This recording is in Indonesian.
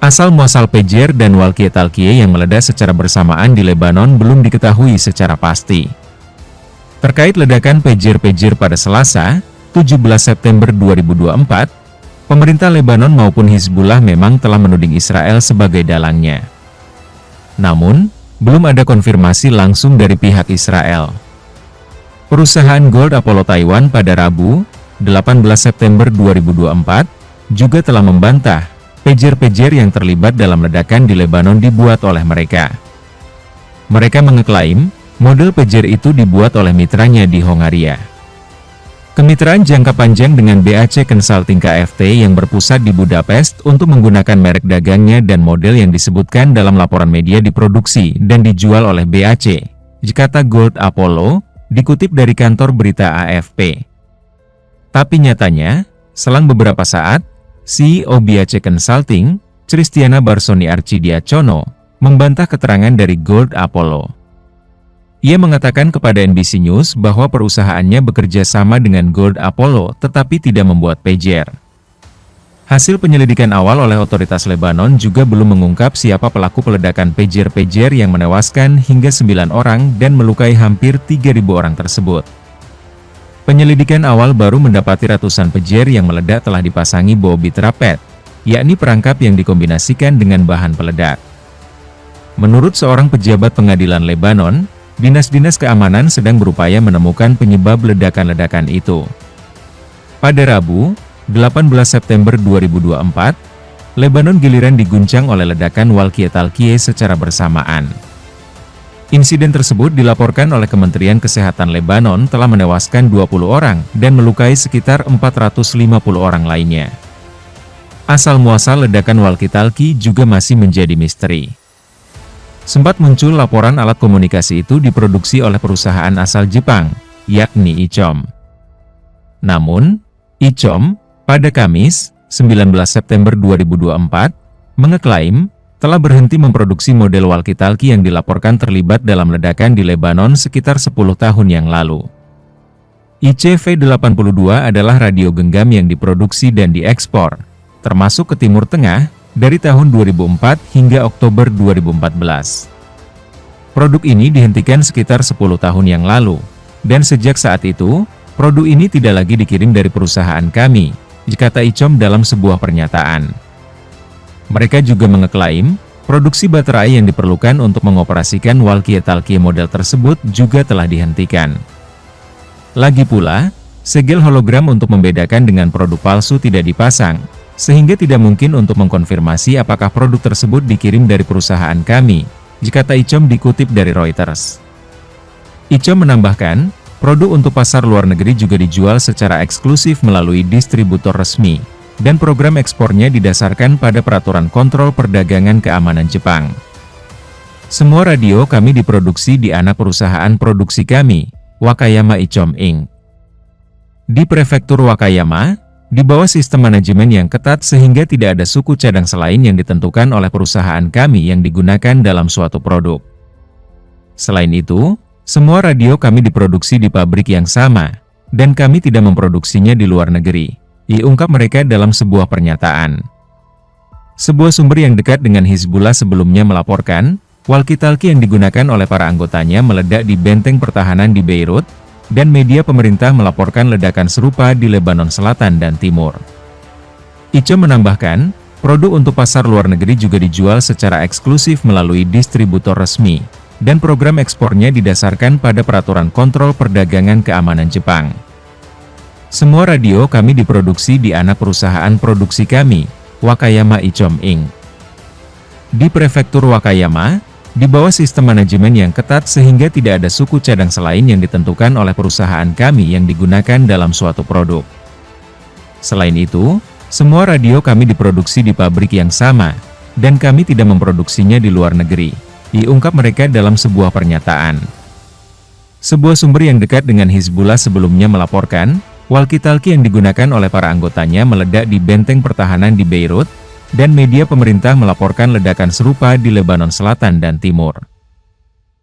Asal-muasal pager dan walkie-talkie yang meledak secara bersamaan di Lebanon belum diketahui secara pasti. Terkait ledakan pager-pager pada Selasa, 17 September 2024, pemerintah Lebanon maupun Hizbullah memang telah menuding Israel sebagai dalangnya. Namun, belum ada konfirmasi langsung dari pihak Israel. Perusahaan Gold Apollo Taiwan pada Rabu, 18 September 2024, juga telah membantah pager-pager yang terlibat dalam ledakan di Lebanon dibuat oleh mereka. Mereka mengeklaim, model pager itu dibuat oleh mitranya di Hongaria. Kemitraan jangka panjang dengan BAC Consulting Kft. Yang berpusat di Budapest untuk menggunakan merek dagangnya dan model yang disebutkan dalam laporan media diproduksi dan dijual oleh BAC, kata Gold Apollo, dikutip dari kantor berita AFP. Tapi nyatanya, selang beberapa saat, CEO BAC Consulting, Christiana Barsoni Archidiacono, membantah keterangan dari Gold Apollo. Ia mengatakan kepada NBC News bahwa perusahaannya bekerja sama dengan Gold Apollo tetapi tidak membuat pager. Hasil penyelidikan awal oleh otoritas Lebanon juga belum mengungkap siapa pelaku peledakan pager-pager yang menewaskan hingga 9 orang dan melukai hampir 3.000 orang tersebut. Penyelidikan awal baru mendapati ratusan pager yang meledak telah dipasangi bobby trapet, yakni perangkap yang dikombinasikan dengan bahan peledak. Menurut seorang pejabat pengadilan Lebanon, dinas-dinas keamanan sedang berupaya menemukan penyebab ledakan-ledakan itu. Pada Rabu, 18 September 2024, Lebanon giliran diguncang oleh ledakan walkie-talkie secara bersamaan. Insiden tersebut dilaporkan oleh Kementerian Kesehatan Lebanon telah menewaskan 20 orang dan melukai sekitar 450 orang lainnya. Asal-muasal ledakan walkie-talkie juga masih menjadi misteri. Sempat muncul laporan alat komunikasi itu diproduksi oleh perusahaan asal Jepang, yakni ICOM. Namun, ICOM, pada Kamis, 19 September 2024, mengeklaim telah berhenti memproduksi model walkie-talkie yang dilaporkan terlibat dalam ledakan di Lebanon sekitar 10 tahun yang lalu. ICV-82 adalah radio genggam yang diproduksi dan diekspor, termasuk ke Timur Tengah, dari tahun 2004 hingga Oktober 2014. Produk ini dihentikan sekitar 10 tahun yang lalu, dan sejak saat itu, produk ini tidak lagi dikirim dari perusahaan kami, kata ICOM dalam sebuah pernyataan. Mereka juga mengeklaim, produksi baterai yang diperlukan untuk mengoperasikan walkie-talkie model tersebut juga telah dihentikan. Lagi pula, segel hologram untuk membedakan dengan produk palsu tidak dipasang, sehingga tidak mungkin untuk mengkonfirmasi apakah produk tersebut dikirim dari perusahaan kami, kata ICOM dikutip dari Reuters. ICOM menambahkan, produk untuk pasar luar negeri juga dijual secara eksklusif melalui distributor resmi, dan program ekspornya didasarkan pada Peraturan Kontrol Perdagangan Keamanan Jepang. Semua radio kami diproduksi di anak perusahaan produksi kami, Wakayama ICOM Inc. Di Prefektur Wakayama, di bawah sistem manajemen yang ketat sehingga tidak ada suku cadang selain yang ditentukan oleh perusahaan kami yang digunakan dalam suatu produk. Selain itu, semua radio kami diproduksi di pabrik yang sama, dan kami tidak memproduksinya di luar negeri, diungkap mereka dalam sebuah pernyataan. Sebuah sumber yang dekat dengan Hizbullah sebelumnya melaporkan, walkie-talkie yang digunakan oleh para anggotanya meledak di benteng pertahanan di Beirut, dan media pemerintah melaporkan ledakan serupa di Lebanon Selatan dan Timur. ICOM menambahkan, produk untuk pasar luar negeri juga dijual secara eksklusif melalui distributor resmi, dan program ekspornya didasarkan pada Peraturan Kontrol Perdagangan Keamanan Jepang. Semua radio kami diproduksi di anak perusahaan produksi kami, Wakayama ICOM Inc. Di Prefektur Wakayama, di bawah sistem manajemen yang ketat sehingga tidak ada suku cadang selain yang ditentukan oleh perusahaan kami yang digunakan dalam suatu produk. Selain itu, semua radio kami diproduksi di pabrik yang sama, dan kami tidak memproduksinya di luar negeri, diungkap mereka dalam sebuah pernyataan. Sebuah sumber yang dekat dengan Hizbullah sebelumnya melaporkan, walkie-talkie yang digunakan oleh para anggotanya meledak di benteng pertahanan di Beirut, dan media pemerintah melaporkan ledakan serupa di Lebanon Selatan dan Timur.